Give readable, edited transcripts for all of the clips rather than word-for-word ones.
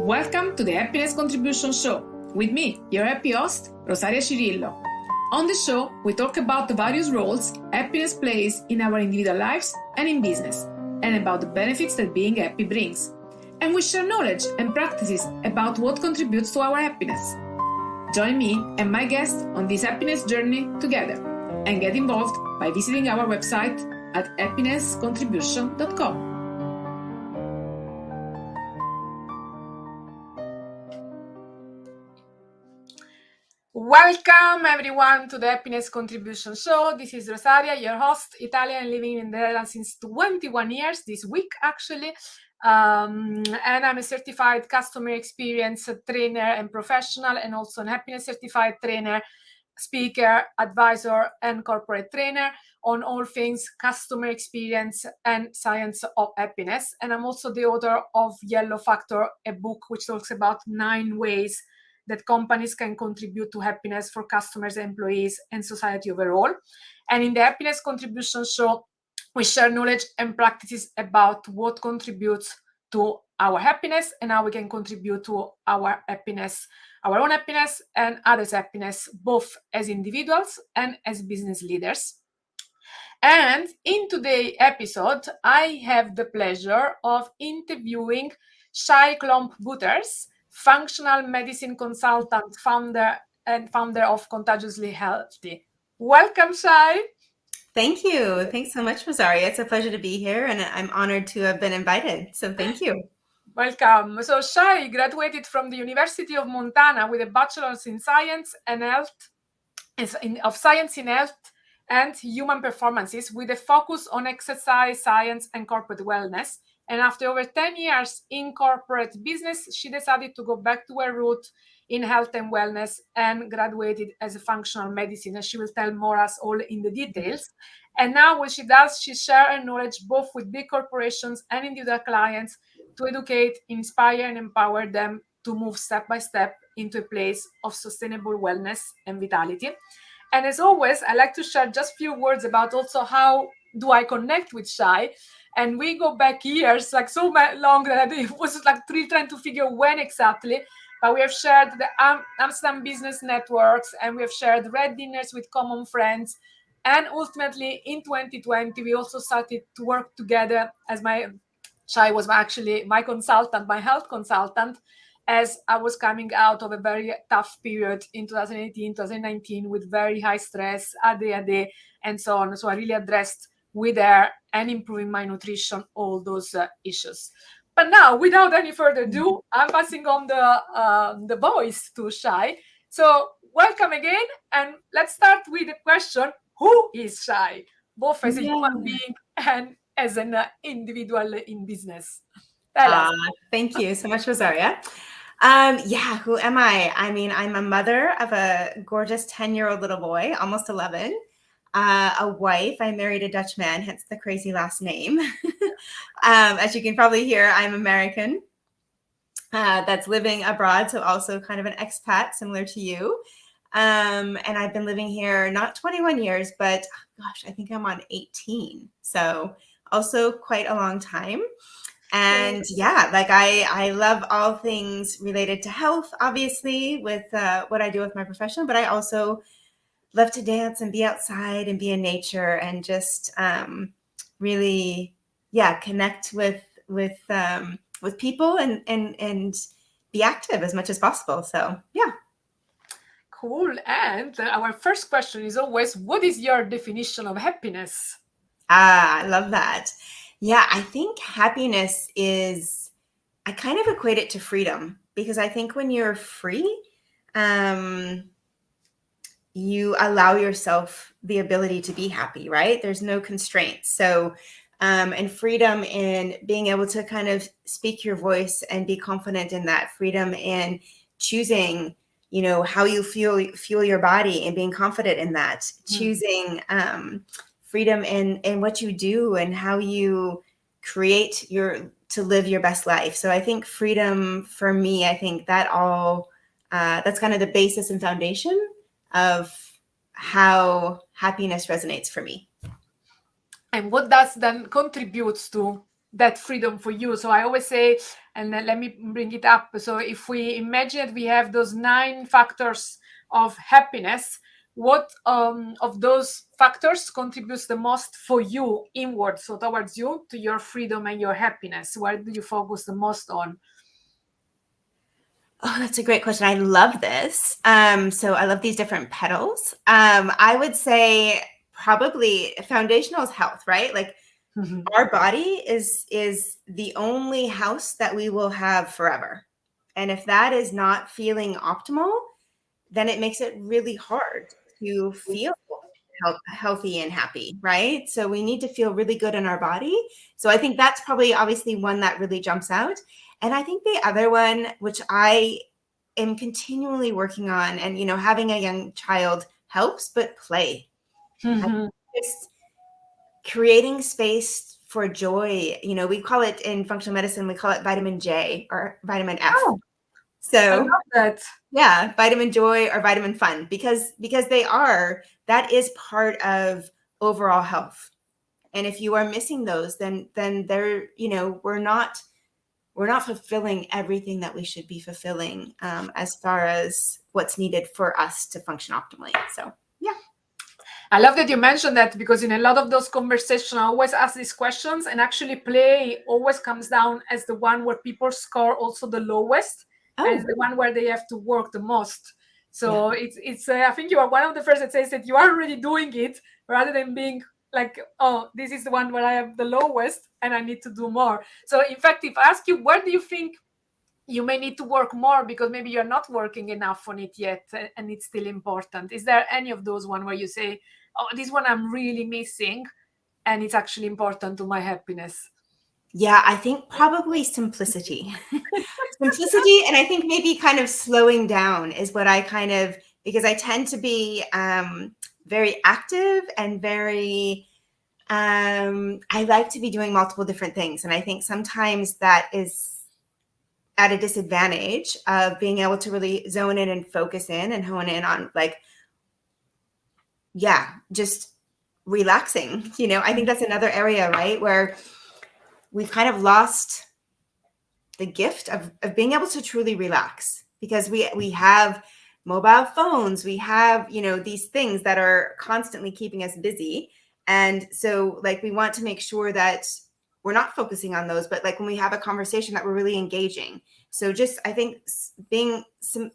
Welcome to the Happiness Contribution Show with me, your happy host, Rosaria Cirillo. On the show, we talk about the various roles happiness plays in our individual lives and in business, and about the benefits that being happy brings. And we share knowledge and practices about what contributes to our happiness. Join me and my guests on this happiness journey together, and get involved by visiting our website at happinesscontribution.com. Welcome everyone to the Happiness Contribution Show. This is Rosaria, your host, Italian, living in the Netherlands since 21 years, this week actually. And I'm a certified customer experience trainer and professional, and also a happiness certified trainer, speaker, advisor, and corporate trainer on all things customer experience and science of happiness. And I'm also the author of Yellow Factor, a book which talks about 9 ways that companies can contribute to happiness for customers, employees, and society overall. And in the Happiness Contribution Show, we share knowledge and practices about what contributes to our happiness and how we can contribute to our happiness, our own happiness and others' happiness, both as individuals and as business leaders. And in today's episode, I have the pleasure of interviewing Shay Klomp Bueters, functional medicine consultant, founder of Contagiously Healthy. Welcome, Shay. Thank you. Thanks so much, Rosaria. It's a pleasure to be here, and I'm honored to have been invited. So thank you. Welcome. So Shay graduated from the University of Montana with a Bachelor in Science and Health, of Science in Health and Human Performances, with a focus on exercise science and corporate wellness. And after over 10 years in corporate business, she decided to go back to her root in health and wellness and graduated as a functional medicine. And she will tell more us all in the details. And now what she does, she shares her knowledge both with big corporations and individual clients to educate, inspire, and empower them to move step by step into a place of sustainable wellness and vitality. And as always, I like to share just a few words about also how do I connect with Shay. And we go back years, like so long that it was like trying to figure when exactly. But we have shared the Amsterdam business networks, and we have shared red dinners with common friends. And ultimately, in 2020, we also started to work together as Shay was actually my consultant, my health consultant, as I was coming out of a very tough period in 2018, 2019 with very high stress, ADHD, and so on. So I really addressed with her and improving my nutrition, all those issues. But now, without any further ado, I'm passing on the voice to Shay. So welcome again, and let's start with the question, who is Shay? Both as a human being and as an individual in business. Tell us. Thank you so much, Rosaria. Who am I? I mean, I'm a mother of a gorgeous 10-year-old little boy, almost 11. A wife. I married a Dutch man, hence the crazy last name. As you can probably hear, I'm American. That's living abroad, so also kind of an expat, similar to you. And I've been living here not 21 years, but gosh, I think I'm on 18. So also quite a long time. And I love all things related to health, obviously, with what I do with my profession, but I also love to dance and be outside and be in nature and just really, connect with people and be active as much as possible. So, yeah. Cool. And our first question is always, what is your definition of happiness? I love that. Yeah, I think happiness is, I kind of equate it to freedom, because I think when you're free, you allow yourself the ability to be happy, right? There's no constraints. So, and freedom in being able to kind of speak your voice and be confident in that, freedom in choosing, how you fuel your body and being confident in that, choosing freedom in what you do and how you create to live your best life. So I think freedom for me, I think that all, that's kind of the basis and foundation of how happiness resonates for me. And what does then contributes to that freedom for you? So I always say, and then let me bring it up. So if we imagine that we have those 9 factors of happiness, what of those factors contributes the most for you inward, so towards you, to your freedom and your happiness? Where do you focus the most on? Oh, that's a great question. I love this. So I love these different petals. I would say probably foundational is health, right? Like our body is the only house that we will have forever. And if that is not feeling optimal, then it makes it really hard to feel healthy and happy, right? So we need to feel really good in our body. So I think that's probably obviously one that really jumps out. And I think the other one, which I am continually working on, and having a young child helps, but play. Just creating space for joy. We call it in functional medicine, we call it vitamin J or vitamin F. Oh, so I love that. Yeah, vitamin joy or vitamin fun, because that is part of overall health. And if you are missing those, then they're, we're not fulfilling everything that we should be fulfilling as far as what's needed for us to function optimally. So, yeah. I love that you mentioned that, because in a lot of those conversations, I always ask these questions, and actually play always comes down as the one where people score also the lowest, and it's the one where they have to work the most. So it's I think you are one of the first that says that you are already doing it, rather than being like, oh, this is the one where I have the lowest and I need to do more. So in fact, if I ask you, where do you think you may need to work more, because maybe you're not working enough on it yet and it's still important? Is there any of those one where you say, oh, this one I'm really missing and it's actually important to my happiness? Yeah, I think probably simplicity. Simplicity, and I think maybe kind of slowing down is what I because I tend to be very active and very, I like to be doing multiple different things. And I think sometimes that is at a disadvantage of being able to really zone in and focus in and hone in on just relaxing. I think that's another area, right, where we've kind of lost the gift of being able to truly relax, because we have mobile phones, we have, these things that are constantly keeping us busy. And so we want to make sure that we're not focusing on those, but when we have a conversation, that we're really engaging. So just, I think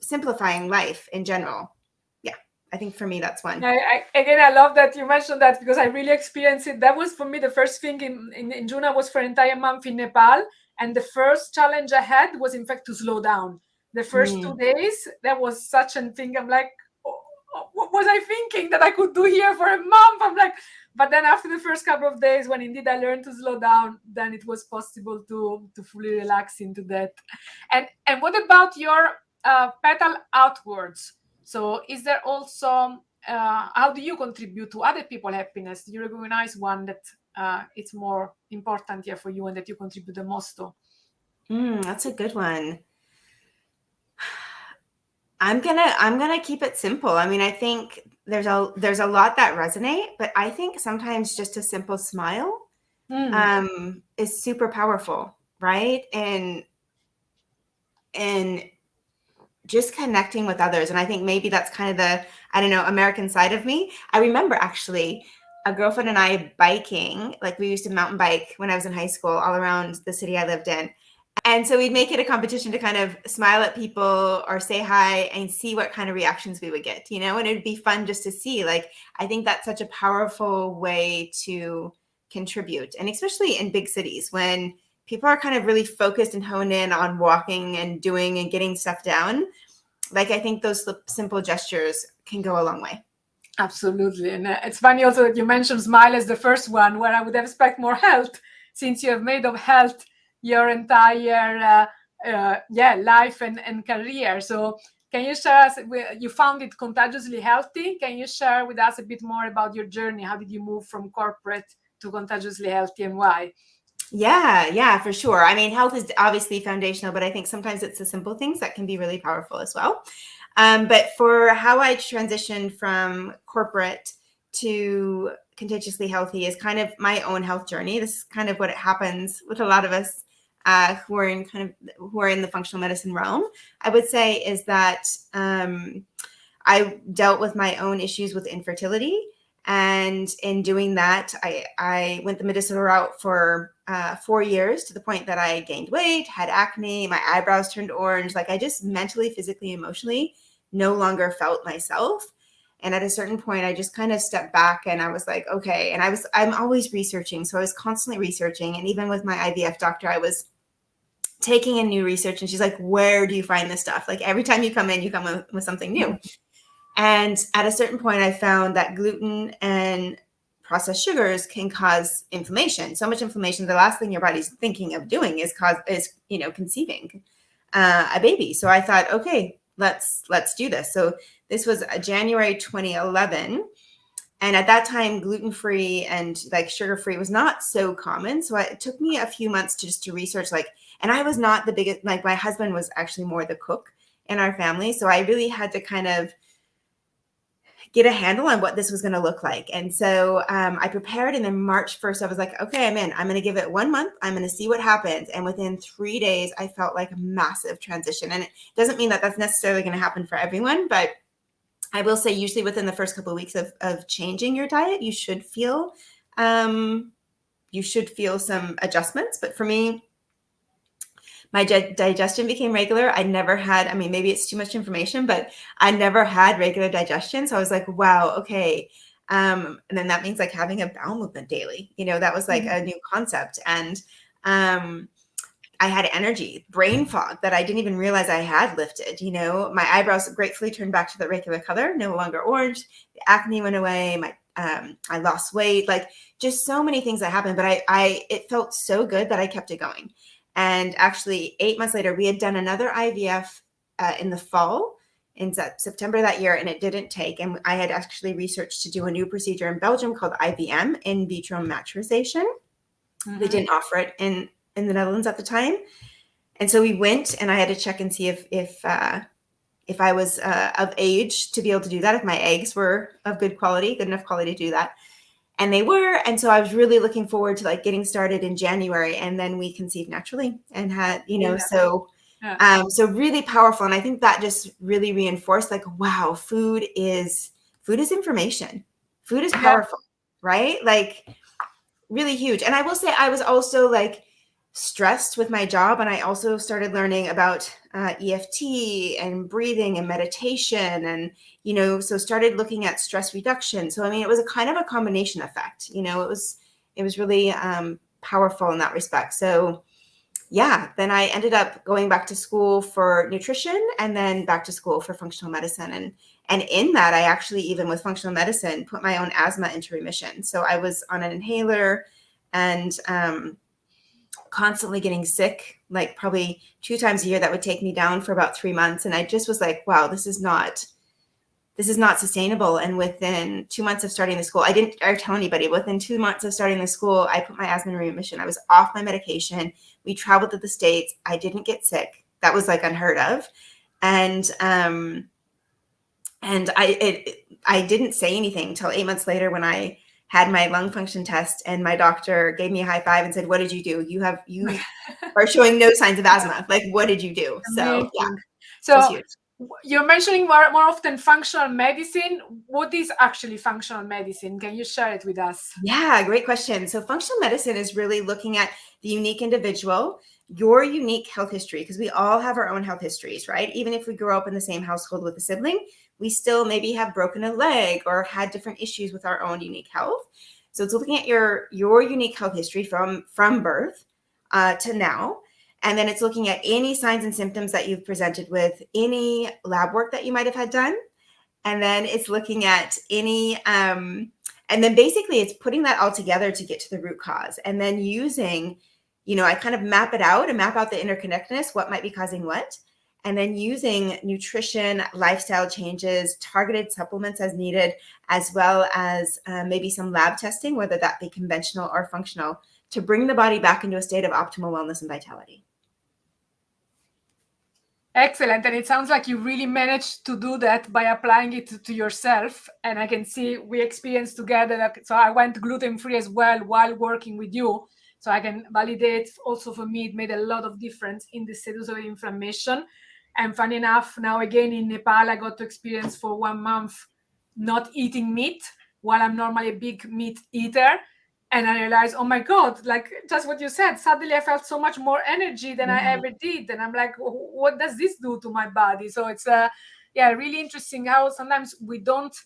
simplifying life in general. Yeah. I think for me, that's one. I love that you mentioned that, because I really experienced it. That was for me the first thing in June. I was for an entire month in Nepal. And the first challenge I had was, in fact, to slow down. The first 2 days, that was such a thing. I'm like, what was I thinking that I could do here for a month? I'm like, but then after the first couple of days, when indeed I learned to slow down, then it was possible to fully relax into that. And what about your petal outwards? So is there also, how do you contribute to other people's happiness? Do you recognize one that it's more important here for you and that you contribute the most to? That's a good one. I'm gonna keep it simple. I mean, I think there's a lot that resonate, but I think sometimes just a simple smile is super powerful, right? And just connecting with others. And I think maybe that's kind of the, I don't know, American side of me. I remember actually a girlfriend and I biking, we used to mountain bike when I was in high school all around the city I lived in. And so we'd make it a competition to kind of smile at people or say hi and see what kind of reactions we would get, and it'd be fun just to see. I think that's such a powerful way to contribute. And especially in big cities, when people are kind of really focused and honed in on walking and doing and getting stuff down, I think those simple gestures can go a long way. Absolutely. And it's funny also that you mentioned smile as the first one, where I would expect more health, since you have made of health your entire life and career. So can you share us, you found it Contagiously Healthy. Can you share with us a bit more about your journey? How did you move from corporate to Contagiously Healthy, and why? Yeah, for sure. I mean, health is obviously foundational, but I think sometimes it's the simple things that can be really powerful as well. But for how I transitioned from corporate to Contagiously Healthy is kind of my own health journey. This is kind of what happens with a lot of us who are in the functional medicine realm. I would say is that I dealt with my own issues with infertility. And in doing that, I went the medicinal route for 4 years, to the point that I gained weight, had acne, my eyebrows turned orange. Like I just mentally, physically, emotionally no longer felt myself. And at a certain point, I just kind of stepped back and I was like, okay. And I'm always researching. So I was constantly researching. And even with my IVF doctor, I was taking in new research. And she's like, where do you find this stuff? Like every time you come in, you come with something new. And at a certain point, I found that gluten and processed sugars can cause inflammation. So much inflammation, the last thing your body's thinking of doing is conceiving a baby. So I thought, okay, let's do this. So this was January 2011. And at that time, gluten-free and like sugar-free was not so common. So it took me a few months to research, and I was not the biggest, like my husband was actually more the cook in our family. So I really had to kind of get a handle on what this was going to look like. And so I prepared, and then March 1st, I was like, okay, I'm in. I'm going to give it 1 month. I'm going to see what happens. And within 3 days, I felt like a massive transition. And it doesn't mean that that's necessarily going to happen for everyone, but I will say usually within the first couple of weeks of changing your diet, you should feel some adjustments. But for me, my digestion became regular. I never had, I mean, maybe it's too much information, but I never had regular digestion. So I was like, wow, okay. And then that means like having a bowel movement daily, that was like a new concept. And I had energy, brain fog that I didn't even realize I had lifted. My eyebrows gratefully turned back to the regular color, no longer orange. The acne went away. I lost weight, like just so many things that happened. But it felt so good that I kept it going. And actually 8 months later, we had done another IVF in the fall in September that year, and it didn't take. And I had actually researched to do a new procedure in Belgium called IVM, in vitro maturization. They didn't offer it in the Netherlands at the time. And so we went, and I had to check and see if I was of age to be able to do that, if my eggs were of good enough quality to do that. And they were. And so I was really looking forward to like getting started in January. And then we conceived naturally and had, so really powerful. And I think that just really reinforced like, wow, food is information. Food is powerful, right? Like really huge. And I will say I was also like stressed with my job. And I also started learning about EFT and breathing and meditation, and, so started looking at stress reduction. So, I mean, it was a kind of a combination effect, it was really powerful in that respect. So yeah, then I ended up going back to school for nutrition and then back to school for functional medicine. And in that, I actually, even with functional medicine, put my own asthma into remission. So I was on an inhaler and constantly getting sick, like probably 2 times a year. That would take me down for about 3 months. And I just was like, wow, this is not sustainable. And within 2 months of starting the school, I didn't tell anybody. Within 2 months of starting the school, I put my asthma in remission. I was off my medication. We traveled to the States. I didn't get sick. That was like unheard of. And I didn't say anything until 8 months later when I had my lung function test, and my doctor gave me a high five and said, "What did you do? You are showing no signs of asthma. Like, what did you do?" So yeah, so you're mentioning more often functional medicine. What is actually functional medicine? Can you share it with us? Yeah, great question. So functional medicine is really looking at the unique individual, your unique health history, because we all have our own health histories, right? Even if we grew up in the same household with a sibling, we still maybe have broken a leg or had different issues with our own unique health. So it's looking at your unique health history from birth to now. And then it's looking at any signs and symptoms that you've presented with, any lab work that you might have had done. And then it's looking at any, and then basically it's putting that all together to get to the root cause. And then using, I kind of map it out and map out the interconnectedness, what might be causing what. And then using nutrition, lifestyle changes, targeted supplements as needed, as well as maybe some lab testing, whether that be conventional or functional, to bring the body back into a state of optimal wellness and vitality. Excellent. And it sounds like you really managed to do that by applying it to yourself. And I can see we experienced together. So I went gluten-free as well while working with you. So I can validate also for me, it made a lot of difference in the status of inflammation. And funny enough, now again in Nepal, I got to experience for 1 month not eating meat while I'm normally a big meat eater. And I realized, oh my God, like just what you said, suddenly I felt so much more energy than I ever did. And I'm like, what does this do to my body? So it's really interesting how sometimes we don't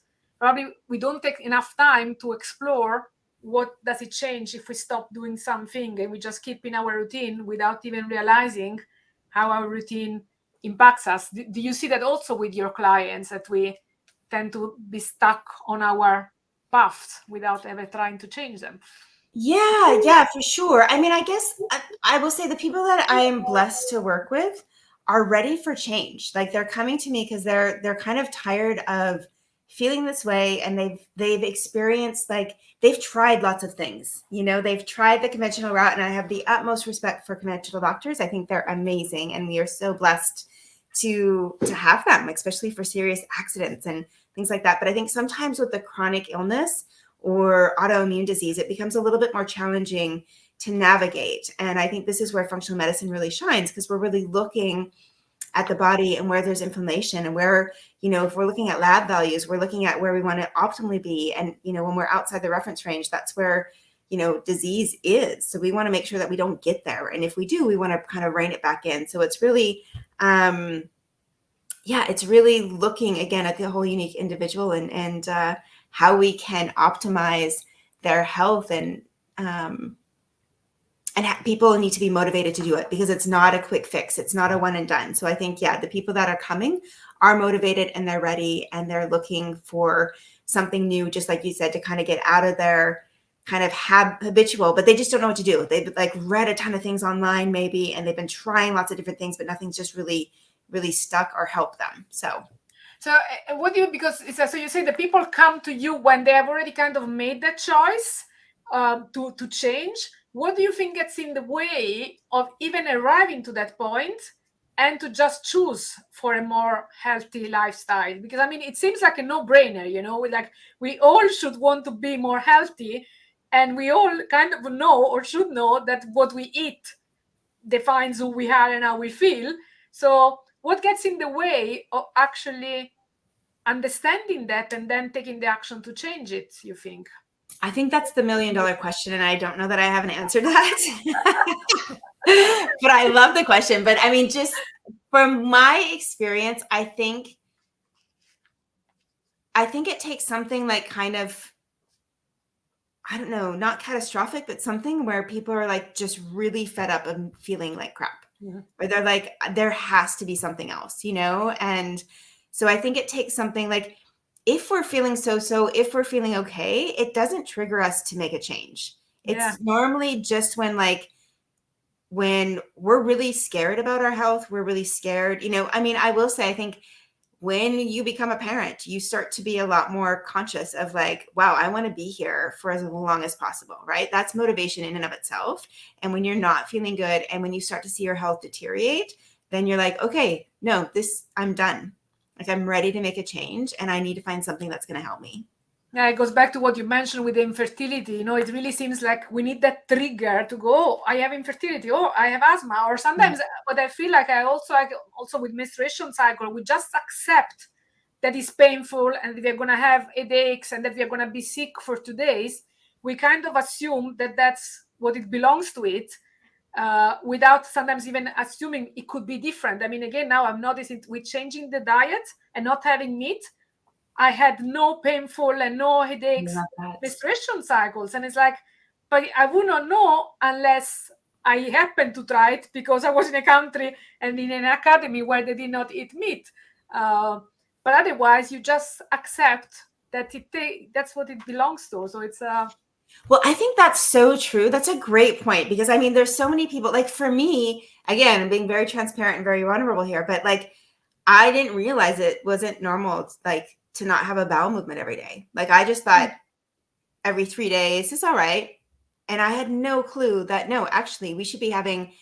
take enough time to explore what does it change if we stop doing something and we just keep in our routine without even realizing how our routine impacts us. Do you see that also with your clients, that we tend to be stuck on our paths without ever trying to change them? Yeah, for sure. I mean, I guess I will say the people that I am blessed to work with are ready for change. Like they're coming to me because they're kind of tired of feeling this way, and they've experienced, like, they've tried lots of things. They've tried the conventional route, and I have the utmost respect for conventional doctors. I think they're amazing, and we are so blessed to have them, especially for serious accidents and things like that. But I think sometimes with the chronic illness or autoimmune disease, it becomes a little bit more challenging to navigate. And I think this is where functional medicine really shines, because we're really looking at the body and where there's inflammation, and where, if we're looking at lab values, we're looking at where we want to optimally be. And, when we're outside the reference range, that's where, disease is. So we want to make sure that we don't get there. And if we do, we want to kind of rein it back in. So it's really, it's really looking again at the whole unique individual and how we can optimize their health, and people need to be motivated to do it, because it's not a quick fix. It's not a one and done. So I think, the people that are coming are motivated, and they're ready, and they're looking for something new, just like you said, to kind of get out of their kind of habitual, but they just don't know what to do. They've like read a ton of things online maybe, and they've been trying lots of different things, but nothing's just really stuck or helped them. So what do you, because so you say the people come to you when they have already kind of made that choice to change. What do you think gets in the way of even arriving to that point and to just choose for a more healthy lifestyle? Because I mean, it seems like a no-brainer, like we all should want to be more healthy, and we all kind of know, or should know, that what we eat defines who we are and how we feel. So what gets in the way of actually understanding that and then taking the action to change it, you think? I think that's the $1 million question, and I don't know that I have an answer to that. But I love the question. But I mean, just from my experience, I think it takes something like kind of, I don't know, not catastrophic, but something where people are like just really fed up and feeling like crap. Or they're like, there has to be something else, And so I think it takes something like, if we're feeling so, if we're feeling okay, it doesn't trigger us to make a change. It's normally just when we're really scared about our health, we're really scared, I mean, I will say, I think when you become a parent, you start to be a lot more conscious of like, wow, I want to be here for as long as possible, right? That's motivation in and of itself. And when you're not feeling good, and when you start to see your health deteriorate, then you're like, okay, no, I'm done. Like, I'm ready to make a change, and I need to find something that's going to help me. Yeah, it goes back to what you mentioned with the infertility. It really seems like we need that trigger to go, oh, I have infertility, oh, I have asthma. Or sometimes what I feel like I also with menstruation cycle, we just accept that it's painful and we're going to have headaches and that we're going to be sick for 2 days. We kind of assume that that's what it belongs to it, without sometimes even assuming it could be different. I mean, again, now I'm noticing with changing the diet and not having meat, I had no painful and no headaches, menstruation cycles. And it's like, but I would not know unless I happened to try it, because I was in a country and in an academy where they did not eat meat. But otherwise, you just accept that that's what it belongs to. So it's well, I think that's so true. That's a great point, because I mean, there's so many people, like for me, again, I'm being very transparent and very vulnerable here, but like, I didn't realize it wasn't normal, like, to not have a bowel movement every day. Like, I just thought every 3 days is all right. And I had no clue that, no, actually we should be having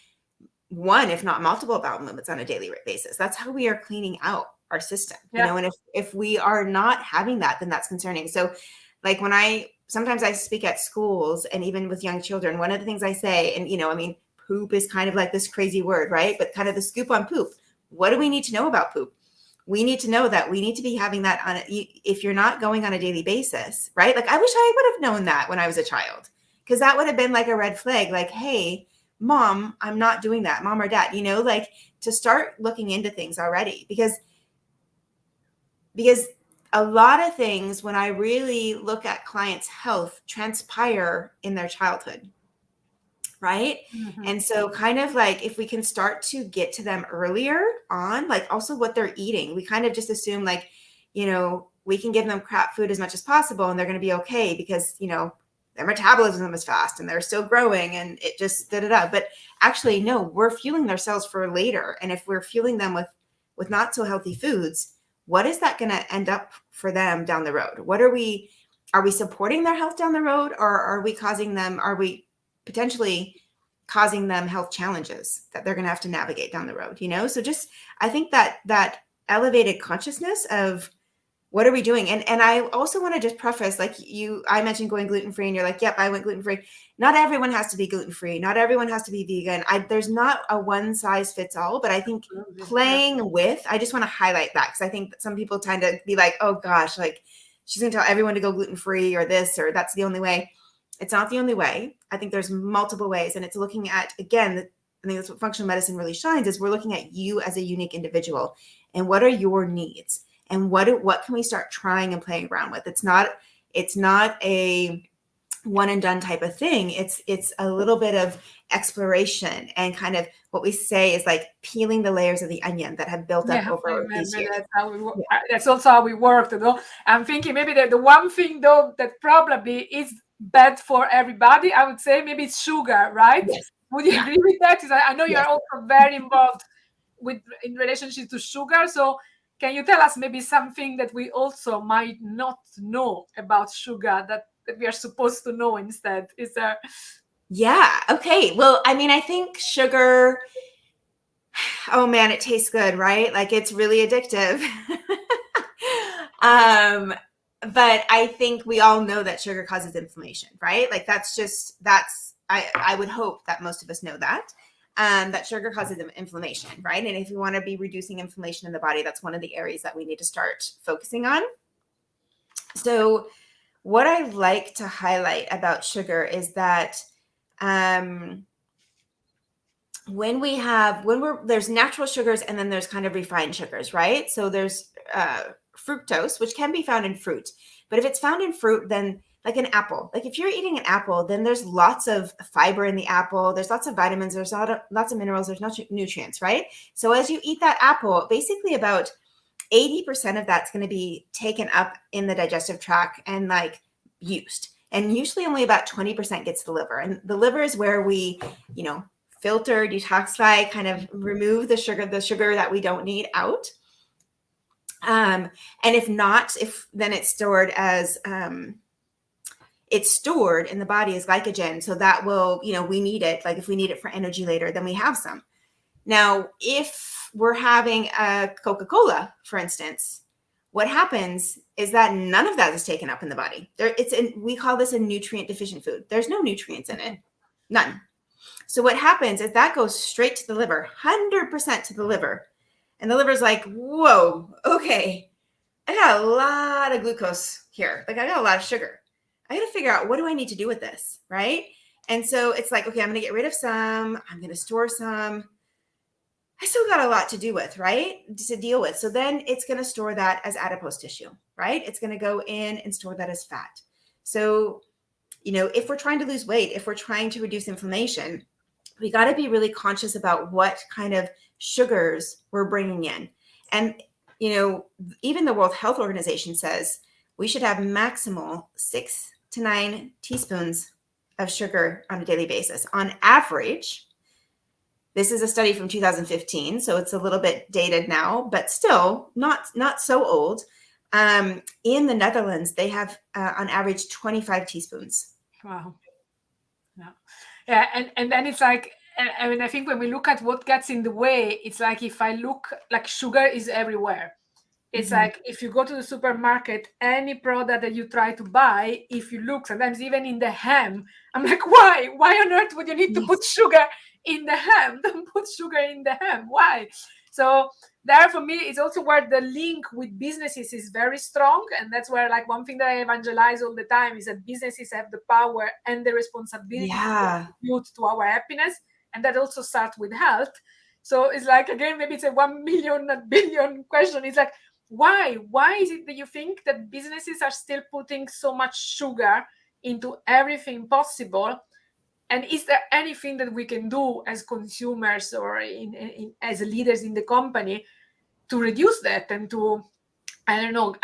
one, if not multiple bowel movements on a daily basis. That's how we are cleaning out our system, you know, and if we are not having that, then that's concerning. So like sometimes I speak at schools and even with young children, one of the things I say, and, you know, I mean, poop is kind of like this crazy word, right? But kind of the scoop on poop. What do we need to know about poop? We need to know that we need to be having that if you're not going on a daily basis, right? Like I wish I would have known that when I was a child, because that would have been like a red flag, like, hey, mom, I'm not doing that, mom or dad, you know, like to start looking into things already, because a lot of things, when I really look at clients' health, transpire in their childhood, right? Mm-hmm. And so kind of like if we can start to get to them earlier on, like also what they're eating, we kind of just assume like, you know, we can give them crap food as much as possible and they're going to be okay because, you know, their metabolism is fast and they're still growing and it just da-da-da. But actually, no, we're fueling their cells for later. And if we're fueling them with not so healthy foods, what is that going to end up for them down the road? Are we supporting their health down the road, or are we potentially causing them health challenges that they're going to have to navigate down the road, you know? So just, I think that elevated consciousness of what are we doing? And I also want to just preface, like I mentioned going gluten-free and you're like, yep, I went gluten-free. Not everyone has to be gluten-free. Not everyone has to be vegan. There's not a one size fits all, but I think I just want to highlight that because I think that some people tend to be like, oh gosh, like she's going to tell everyone to go gluten-free or this, or that's the only way. It's not the only way. I think there's multiple ways. And it's looking at, again, I think that's what functional medicine really shines, is we're looking at you as a unique individual and what are your needs and what can we start trying and playing around with. It's not a one and done type of thing. It's a little bit of exploration and kind of what we say is like peeling the layers of the onion that have built up over these years. That's also how we work, though. I'm thinking maybe the one thing though that probably is bad for everybody, I would say maybe it's sugar, right? Yes. Would you agree with that? Because I know you are also very involved in relationship to sugar. So can you tell us maybe something that we also might not know about sugar that we are supposed to know instead? Is there? Yeah. Okay. Well, I mean, I think sugar, oh man, it tastes good, right? Like it's really addictive. But I think we all know that sugar causes inflammation, right? Like I would hope that most of us know that sugar causes inflammation, right? And if we want to be reducing inflammation in the body, that's one of the areas that we need to start focusing on. So what I like to highlight about sugar is that there's natural sugars and then there's kind of refined sugars, right? So there's fructose, which can be found in fruit. But if it's found in fruit, then like an apple, like if you're eating an apple, then there's lots of fiber in the apple. There's lots of vitamins. There's lots of minerals. There's nutrients, right? So as you eat that apple, basically about 80% of that's going to be taken up in the digestive tract and like used. And usually only about 20% gets to the liver. And the liver is where we, you know, filter, detoxify, kind of remove the sugar that we don't need out. And if then it's stored as it's stored in the body as glycogen. So that will, you know, we need it. Like if we need it for energy later, then we have some. Now, if we're having a Coca-Cola, for instance, what happens is that none of that is taken up in the body. We call this a nutrient deficient food. There's no nutrients in it, none. So what happens is that goes straight to the liver, 100% to the liver. And the liver's like, whoa, okay, I got a lot of glucose here. Like I got a lot of sugar. I got to figure out what do I need to do with this, right? And so it's like, okay, I'm going to get rid of some. I'm going to store some. I still got a lot to do with, right? To deal with. So then it's going to store that as adipose tissue, right? It's going to go in and store that as fat. So, you know, if we're trying to lose weight, if we're trying to reduce inflammation, we got to be really conscious about what kind of sugars we're bringing in. And, you know, even the World Health Organization says we should have maximal 6 to 9 teaspoons of sugar on a daily basis. On average, this is a study from 2015, so it's a little bit dated now, but still not so old. In the Netherlands, they have on average 25 teaspoons. Wow. Yeah. And then it's like I mean, I think when we look at what gets in the way, it's like if I look, like sugar is everywhere. It's like if you go to the supermarket, any product that you try to buy, if you look, sometimes even in the ham, I'm like, why? Why on earth would you need to put sugar in the ham? Don't put sugar in the ham. Why? So there, for me, it's also where the link with businesses is very strong. And that's where, like, one thing that I evangelize all the time is that businesses have the power and the responsibility to contribute to our happiness. And that also starts with health. So it's like, again, maybe it's a 1 million, not billion question. It's like, why is it that you think that businesses are still putting so much sugar into everything possible? And is there anything that we can do as consumers or as leaders in the company to reduce that and to, I don't know,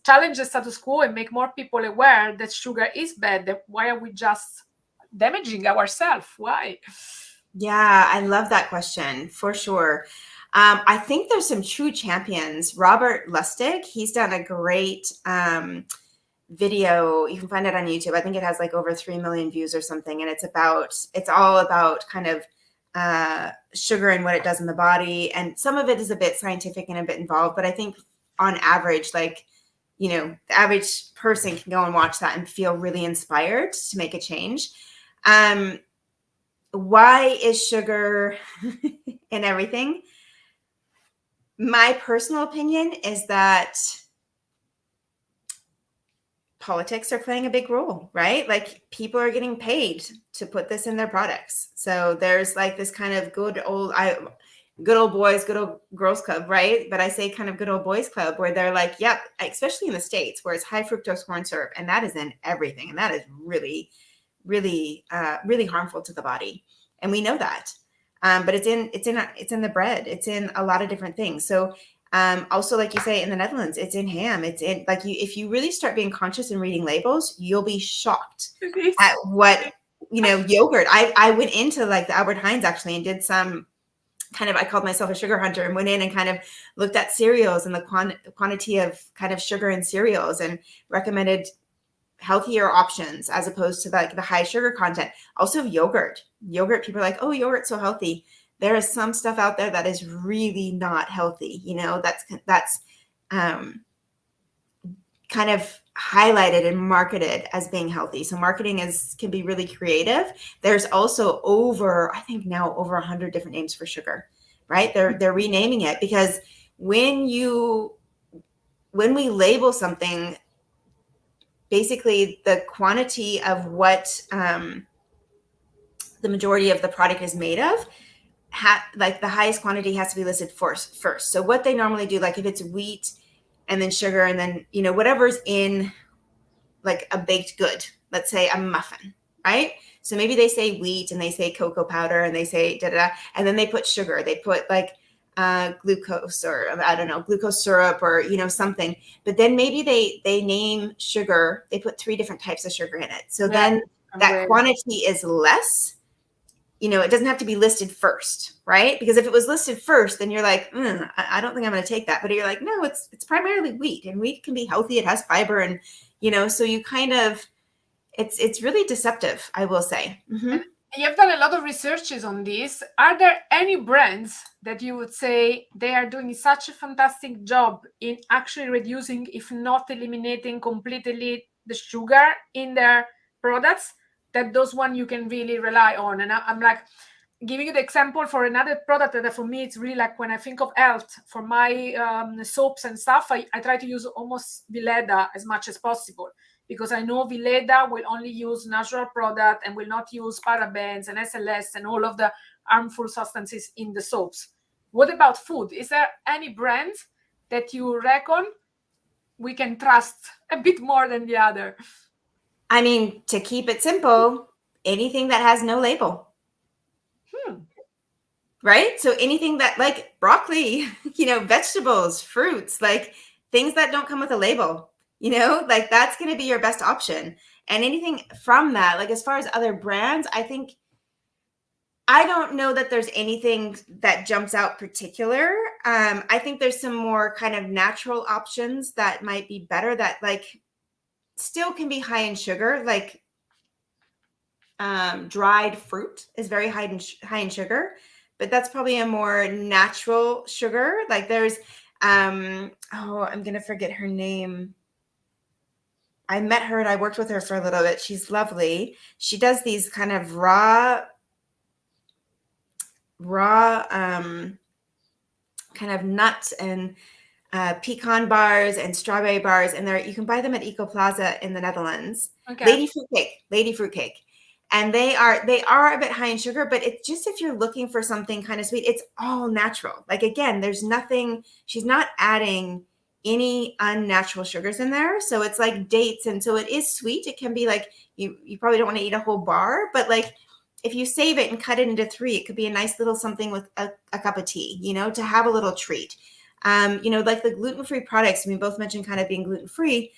challenge the status quo and make more people aware that sugar is bad? Why are we just damaging ourselves? Why? Yeah, I love that question for sure. I think there's some true champions. Robert Lustig, he's done a great video. You can find it on YouTube. I think it has like over 3 million views or something. And it's all about kind of sugar and what it does in the body. And some of it is a bit scientific and a bit involved, but I think on average, like, you know, the average person can go and watch that and feel really inspired to make a change. Why is sugar in everything? My personal opinion is that politics are playing a big role, right? Like people are getting paid to put this in their products. So there's like this kind of good old boys, good old girls club, right? But I say kind of good old boys club where they're like, yep, especially in the States where it's high fructose corn syrup, and that is in everything. And that is really, really, really harmful to the body. And we know that. But it's in the bread. It's in a lot of different things. So also, like you say, in the Netherlands, it's in ham. It's in like if you really start being conscious and reading labels, you'll be shocked at what, you know, yogurt. I went into like the Albert Heijn's actually and did some kind of, I called myself a sugar hunter and went in and kind of looked at cereals and the quantity of kind of sugar in cereals and recommended healthier options as opposed to like the high sugar content. Also yogurt, people are like, oh, yogurt's so healthy. There is some stuff out there that is really not healthy. You know, that's kind of highlighted and marketed as being healthy. So marketing can be really creative. There's also I think now over 100 different names for sugar, right? They're renaming it because when we label something, basically the quantity of what the majority of the product is made of, like the highest quantity has to be listed first. So what they normally do, like if it's wheat and then sugar and then, you know, whatever's in like a baked good, let's say a muffin, right? So maybe they say wheat and they say cocoa powder and they say da-da-da, and then they put sugar. They put like glucose or I don't know, glucose syrup or, you know, something. But then maybe they name sugar. They put 3 different types of sugar in it. So then that quantity is less. You know, it doesn't have to be listed first, right? Because if it was listed first, then you're like, I don't think I'm going to take that. But you're like, no, it's primarily wheat, and wheat can be healthy. It has fiber, and you know, so you kind of, it's really deceptive, I will say. Mm-hmm. You've done a lot of researches on this. Are there any brands that you would say they are doing such a fantastic job in actually reducing, if not eliminating completely, the sugar in their products, that those one you can really rely on? And I'm like giving you the example for another product that for me, it's really like when I think of health, for my soaps and stuff, I try to use almost Villeda as much as possible, because I know Villeda will only use natural product and will not use parabens and SLS and all of the harmful substances in the soaps. What about food? Is there any brand that you reckon we can trust a bit more than the other? I mean, to keep it simple, anything that has no label. Right? So anything that like broccoli, you know, vegetables, fruits, like things that don't come with a label, you know, like that's going to be your best option. And anything from that, like as far as other brands, I don't know that there's anything that jumps out particular. I think there's some more kind of natural options that might be better that like still can be high in sugar. Like Dried fruit is very high in sugar, but that's probably a more natural sugar. Like there's, I'm going to forget her name. I met her and I worked with her for a little bit. She's lovely. She does these kind of raw, kind of nuts and pecan bars and strawberry bars, and you can buy them at Eco Plaza in the Netherlands. Okay. Lady fruitcake, and they are a bit high in sugar, but it's just if you're looking for something kind of sweet, it's all natural. Like again, there's nothing. She's not adding any unnatural sugars in there, so it's like dates, and so it is sweet. It can be like you probably don't want to eat a whole bar, but like if you save it and cut it into 3, it could be a nice little something with a cup of tea, to have a little treat. Like the gluten-free products, we both mentioned kind of being gluten-free.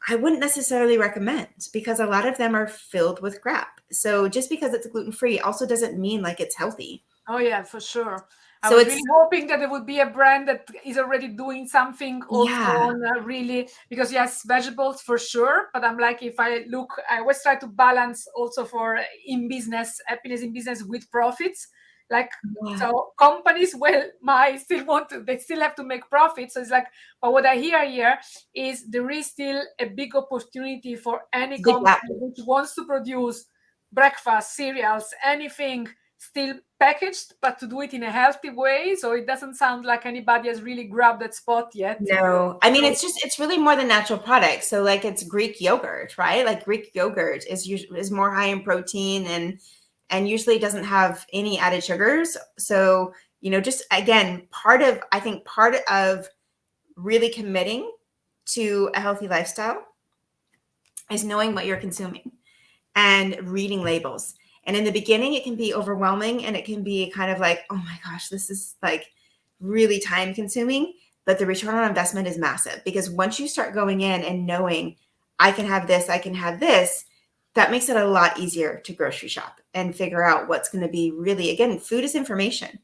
I wouldn't necessarily recommend because a lot of them are filled with crap. So just because it's gluten-free also doesn't mean like it's healthy. Oh yeah, for sure. I was really hoping that there would be a brand that is already doing something also on really, because yes, vegetables for sure. But I'm like, if I always try to balance also for happiness in business with profits. Like, so companies they still have to make profits. So it's like, but what I hear here is there is still a big opportunity for any company which wants to produce breakfast, cereals, anything still packaged, but to do it in a healthy way. So it doesn't sound like anybody has really grabbed that spot yet. No, I mean, it's really more than natural products. So like it's Greek yogurt, right? Like Greek yogurt is more high in protein and usually doesn't have any added sugars. So, just again, part of really committing to a healthy lifestyle is knowing what you're consuming and reading labels. And in the beginning, it can be overwhelming and it can be kind of like, oh my gosh, this is like really time consuming. But the return on investment is massive because once you start going in and knowing I can have this, that makes it a lot easier to grocery shop and figure out what's going to be really, again, food is information.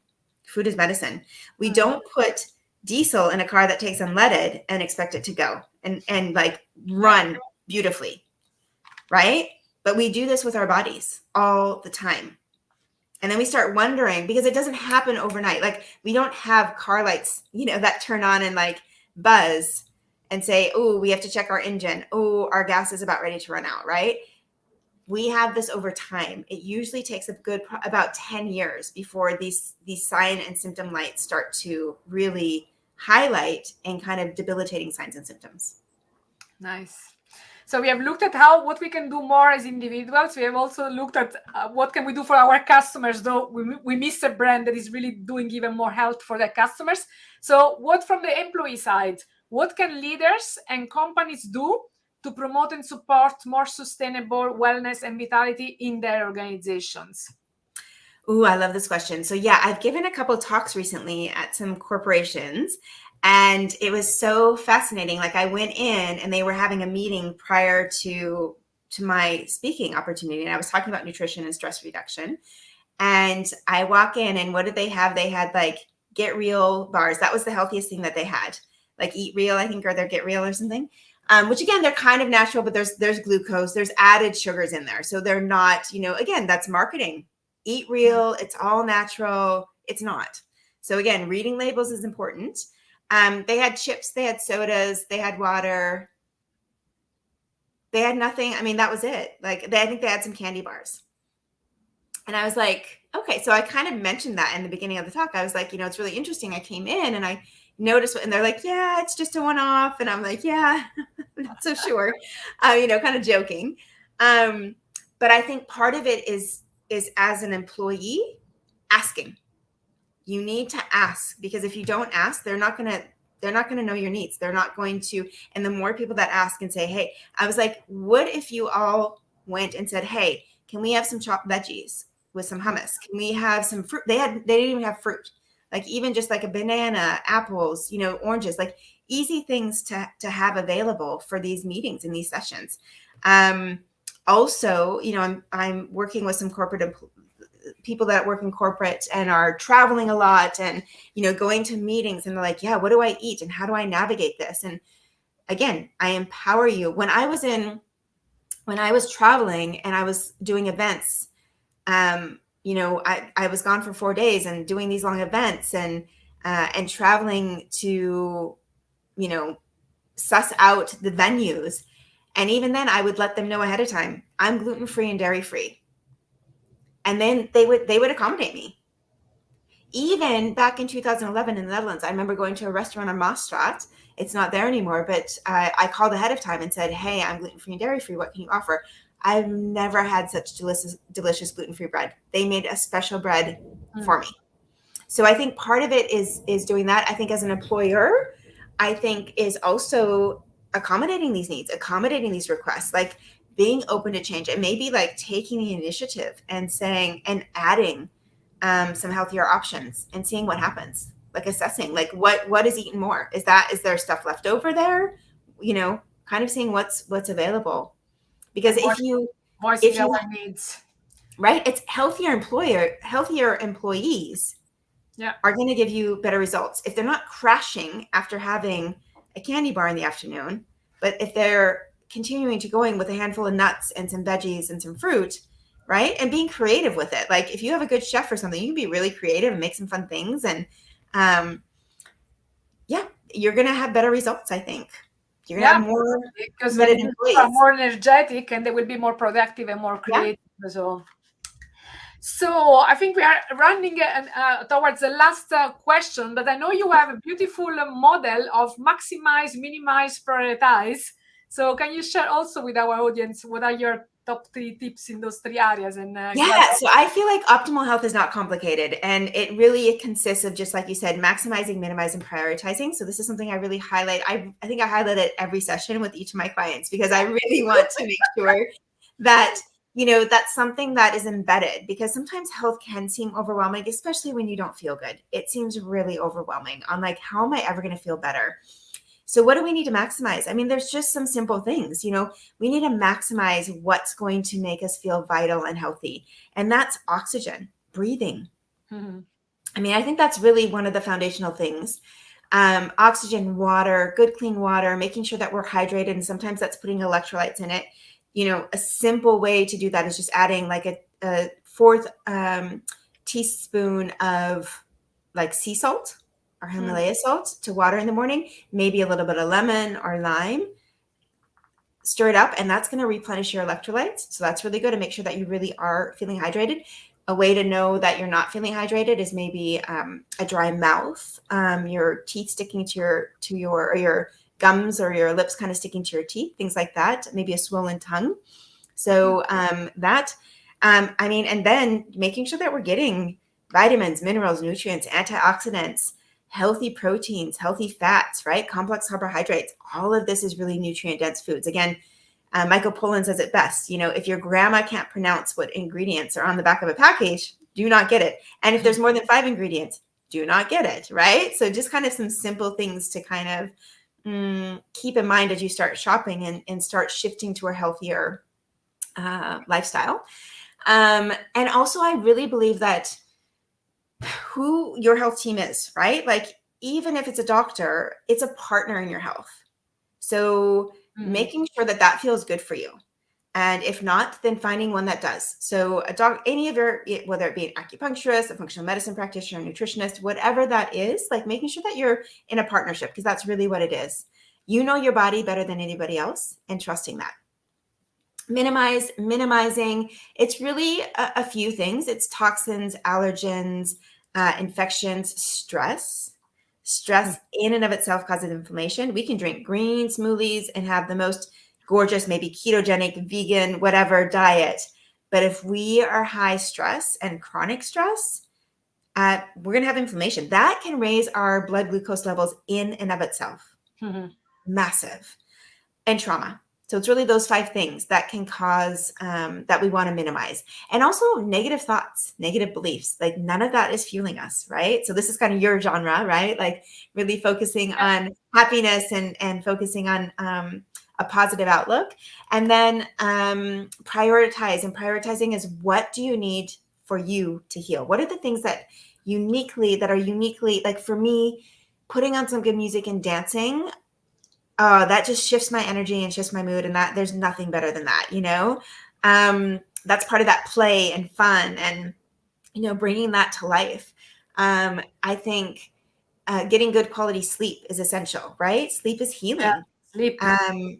Food is medicine. We don't put diesel in a car that takes unleaded and expect it to go and like run beautifully, right? But we do this with our bodies all the time. And then we start wondering because it doesn't happen overnight. Like we don't have car lights, that turn on and like buzz and say, oh, we have to check our engine. Oh, our gas is about ready to run out, right? We have this over time. It usually takes about 10 years before these sign and symptom lights start to really highlight and kind of debilitating signs and symptoms. Nice. So we have looked at what we can do more as individuals. We have also looked at what can we do for our customers, though we miss a brand that is really doing even more health for their customers. So what from the employee side, what can leaders and companies do to promote and support more sustainable wellness and vitality in their organizations? Ooh, I love this question. So yeah, I've given a couple talks recently at some corporations and it was so fascinating. Like I went in and they were having a meeting prior to my speaking opportunity. And I was talking about nutrition and stress reduction. And I walk in and what did they have? They had like Get Real bars. That was the healthiest thing that they had. Like Eat Real, I think, or their Get Real or something. Which again, they're kind of natural, but there's glucose, there's added sugars in there. So they're not, again, that's marketing. Eat Real, it's all natural. It's not. So again, reading labels is important. They had chips, they had sodas, they had water. They had nothing. I mean, that was it. Like I think they had some candy bars. And I was like, okay. So I kind of mentioned that in the beginning of the talk. I was like, it's really interesting. I came in and I noticed, and they're like, yeah, it's just a one-off. And I'm like, yeah, I'm not so sure, kind of joking. But I think part of it is as an employee asking. You need to ask because if you don't ask, they're not going to know your needs. They're not going to. And the more people that ask and say, hey, I was like, what if you all went and said, hey, can we have some chopped veggies with some hummus? Can we have some fruit? They didn't even have fruit. Like even just like a banana, apples, oranges, like easy things to have available for these meetings and these sessions. Also, I'm working with some corporate people that work in corporate and are traveling a lot and, going to meetings and they're like, yeah, what do I eat? And how do I navigate this? And again, I empower you. When I was in when I was traveling and I was doing events, I was gone for 4 days and doing these long events and traveling to, suss out the venues. And even then I would let them know ahead of time, I'm gluten-free and dairy-free. And then they would accommodate me. Even back in 2011 in the Netherlands, I remember going to a restaurant on Maastracht. It's not there anymore, but I called ahead of time and said, hey, I'm gluten-free and dairy-free. What can you offer? I've never had such delicious gluten-free bread. They made a special bread for me. So I think part of it is doing that. I think as an employer, I think is also accommodating these needs, accommodating these requests, like being open to change, and maybe like taking the initiative and saying and adding some healthier options and seeing what happens, like assessing like what is eaten more. Is there stuff left over there? Kind of seeing what's available. Because if you voicing our needs, right, it's healthier employees are going to give you better results. If they're not crashing after having a candy bar in the afternoon, but if they're continuing to going with a handful of nuts and some veggies and some fruit, right? And being creative with it. Like if you have a good chef or something, you can be really creative and make some fun things. And you're going to have better results, I think. You're going to have more committed employees. Are more energetic and they will be more productive and more creative. So I think we are running towards the last question, but I know you have a beautiful model of maximize, minimize, prioritize. So can you share also with our audience what are your top 3 tips in those 3 areas? And so I feel like optimal health is not complicated, and it consists of, just like you said, maximizing, minimizing, prioritizing. So this is something I really highlight. I think I highlight it every session with each of my clients, because I really want to make sure that that's something that is embedded, because sometimes health can seem overwhelming, especially when you don't feel good. It seems really overwhelming. I'm like, how am I ever going to feel better? So what do we need to maximize? I mean, there's just some simple things, we need to maximize what's going to make us feel vital and healthy. And that's oxygen, breathing. Mm-hmm. I mean, I think that's really one of the foundational things. Oxygen, water, good clean water, making sure that we're hydrated. And sometimes that's putting electrolytes in it. A simple way to do that is just adding like a 4th teaspoon of like sea salt or Himalaya salt to water in the morning, maybe a little bit of lemon or lime, stir it up, and that's going to replenish your electrolytes. So that's really good to make sure that you really are feeling hydrated. A way to know that you're not feeling hydrated is maybe a dry mouth, your teeth sticking to your gums or your lips kind of sticking to your teeth, things like that, maybe a swollen tongue. So and then making sure that we're getting vitamins, minerals, nutrients, antioxidants, healthy proteins, healthy fats, right? Complex carbohydrates. All of this is really nutrient dense foods. Again, Michael Pollan says it best, if your grandma can't pronounce what ingredients are on the back of a package, do not get it. And if there's more than 5 ingredients, do not get it, right? So just kind of some simple things to kind of keep in mind as you start shopping and start shifting to a healthier lifestyle. And also, I really believe that who your health team is, right? Like, even if it's a doctor, it's a partner in your health. So making sure that feels good for you. And if not, then finding one that does. So any of your, whether it be an acupuncturist, a functional medicine practitioner, a nutritionist, whatever that is, like making sure that you're in a partnership, because that's really what it is. You know your body better than anybody else, and trusting that. Minimizing, it's really a few things. It's toxins, allergens, infections, stress. Stress in and of itself causes inflammation. We can drink green smoothies and have the most gorgeous, maybe ketogenic, vegan, whatever diet. But if we are high stress and chronic stress, we're going to have inflammation. That can raise our blood glucose levels in and of itself. Massive. And trauma. So it's really those 5 things that can cause that we want to minimize. And also negative thoughts, negative beliefs, like none of that is fueling us, right? So this is kind of your genre, right? Like really focusing on happiness and focusing on a positive outlook. And then prioritize. And prioritizing is, what do you need for you to heal? What are the things that are uniquely, like for me, putting on some good music and dancing oh, that just shifts my energy and shifts my mood. And that there's nothing better than that, you know? That's part of that play and fun and, you know, bringing that to life. I think getting good quality sleep is essential, right? Sleep is Yeah, healing. sleep.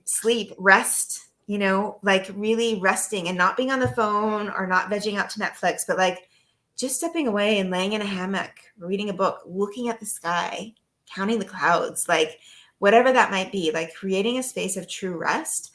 Sleep, rest, you know, like really resting and not being on the phone or not vegging out to Netflix, but like just stepping away and laying in a hammock, reading a book, looking at the sky, counting the clouds, like whatever that might be, like creating a space of true rest.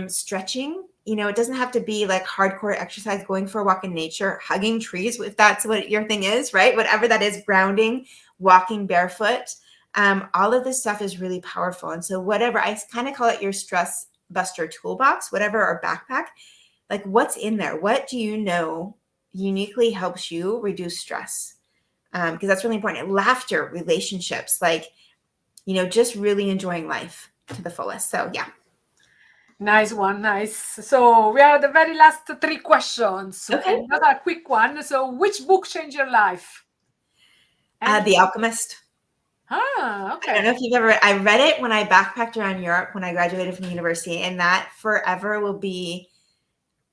Stretching, you know, it doesn't have to be like hardcore exercise, going for a walk in nature, hugging trees, if that's what your thing is, right? Whatever that is, grounding, walking barefoot. All of this stuff is really powerful. And so whatever, I kind of call it your stress buster toolbox, whatever, or backpack, like what's in there? What do you know uniquely helps you reduce stress? Because that's really important. Laughter, relationships, like, you know, just really enjoying life to the fullest. So yeah. Nice one, nice. So we are at the very last 3 questions. Okay. Another quick one. So which book changed your life? The Alchemist. Okay. I don't know if you've ever, I read it when I backpacked around Europe when I graduated from university, and that forever will be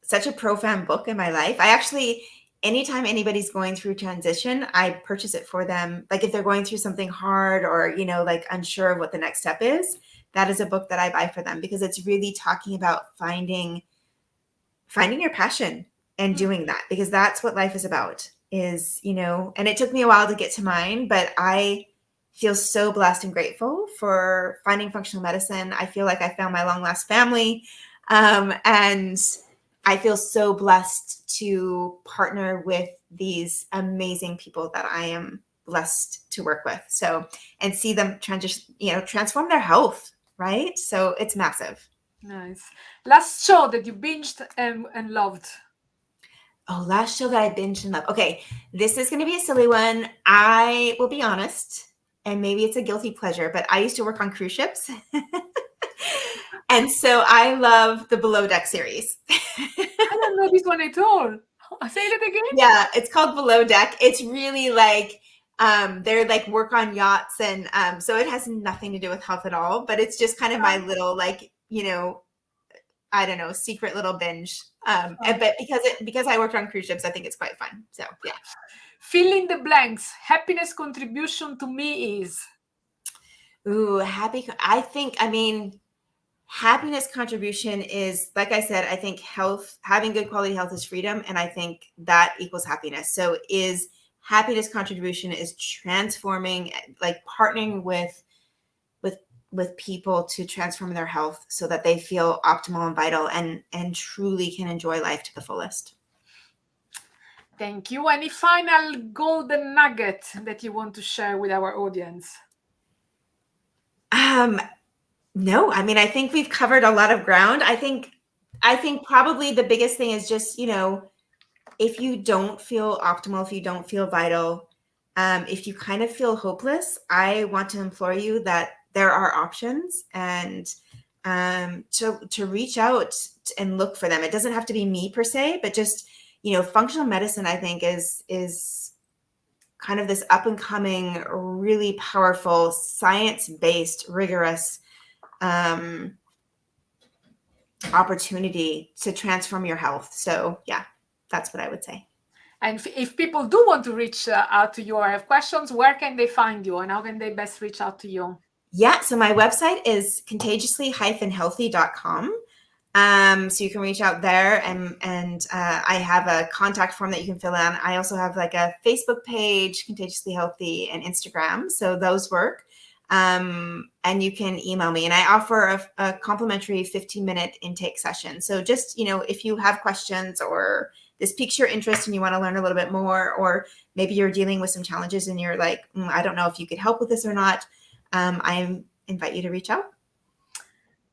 such a profound book in my life. I actually, anytime anybody's going through transition, I purchase it for them. Like if they're going through something hard or, you know, like unsure of what the next step is, that is a book that I buy for them because it's really talking about finding your passion and doing that, because that's what life is about, is, you know, and it took me a while to get to mine, but I feel so blessed and grateful for finding functional medicine. I feel like I found my long lost family. And I feel so blessed to partner with these amazing people that I am blessed to work with. So, and see them transition, you know, transform their health, right? So it's massive. Nice. Last show that you binged and loved. Oh, last show that I binged and loved. Okay, this is going to be a silly one. I will be honest, and maybe it's a guilty pleasure, but I used to work on cruise ships. And so I love the Below Deck series. I don't know this one at all. Say it again. Yeah, it's called Below Deck. It's really like they're like work on yachts, and so it has nothing to do with health at all, but it's just kind of my little, like, you know, I don't know, secret little binge. But because I worked on cruise ships, I think it's quite fun. So yeah. Fill in the blanks. Happiness contribution to me is. Ooh, happiness contribution is, like I said, I think health, having good quality health is freedom. And I think that equals happiness. So is happiness contribution is transforming, like partnering with people to transform their health so that they feel optimal and vital and truly can enjoy life to the fullest. Thank you. Any final golden nugget that you want to share with our audience? No, I mean, I think we've covered a lot of ground. I think probably the biggest thing is just, you know, if you don't feel optimal, if you don't feel vital, if you kind of feel hopeless, I want to implore you that there are options, and to reach out and look for them. It doesn't have to be me per se, but just, you know, functional medicine, I think is kind of this up and coming, really powerful, science-based, rigorous opportunity to transform your health. So yeah, that's what I would say. And if people do want to reach out to you or have questions, where can they find you and how can they best reach out to you? Yeah, so my website is contagiously-healthy.com. So you can reach out there, and I have a contact form that you can fill in. I also have like a Facebook page, Contagiously Healthy, and Instagram. So those work. And you can email me, and I offer a complimentary 15-minute intake session. So just, you know, if you have questions or this piques your interest and you want to learn a little bit more, or maybe you're dealing with some challenges and you're like, I don't know if you could help with this or not, I invite you to reach out.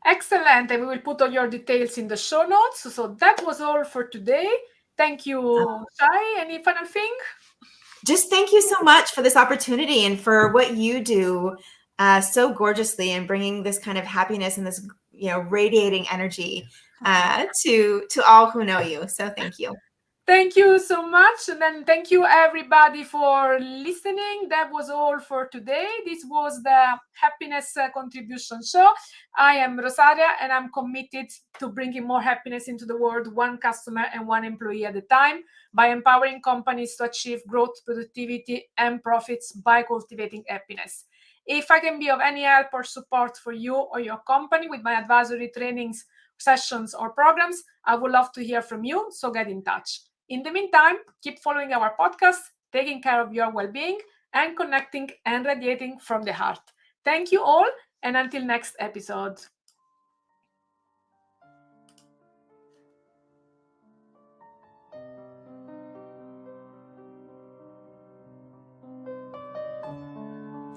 Excellent. And we will put all your details in the show notes. So that was all for today. Thank you, Shay. Any final thing? Just thank you so much for this opportunity and for what you do so gorgeously, and bringing this kind of happiness and this, you know, radiating energy to all who know you. So thank you. Thank you so much. And then thank you everybody for listening. That was all for today. This was the Happiness Contribution Show. I am Rosaria and I'm committed to bringing more happiness into the world, one customer and one employee at a time, by empowering companies to achieve growth, productivity, and profits by cultivating happiness. If I can be of any help or support for you or your company with my advisory trainings, sessions, or programs, I would love to hear from you. So get in touch. In the meantime, keep following our podcast, taking care of your well-being, and connecting and radiating from the heart. Thank you all, and until next episode.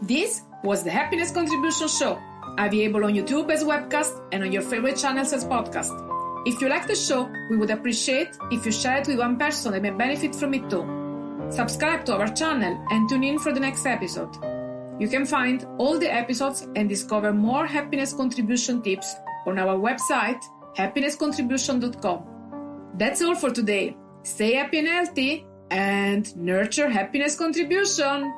This was the Happiness Contribution Show, available on YouTube as webcast and on your favorite channels as podcast. If you like the show, we would appreciate if you share it with one person that may benefit from it too. Subscribe to our channel and tune in for the next episode. You can find all the episodes and discover more happiness contribution tips on our website, happinesscontribution.com. That's all for today. Stay happy and healthy and nurture happiness contribution.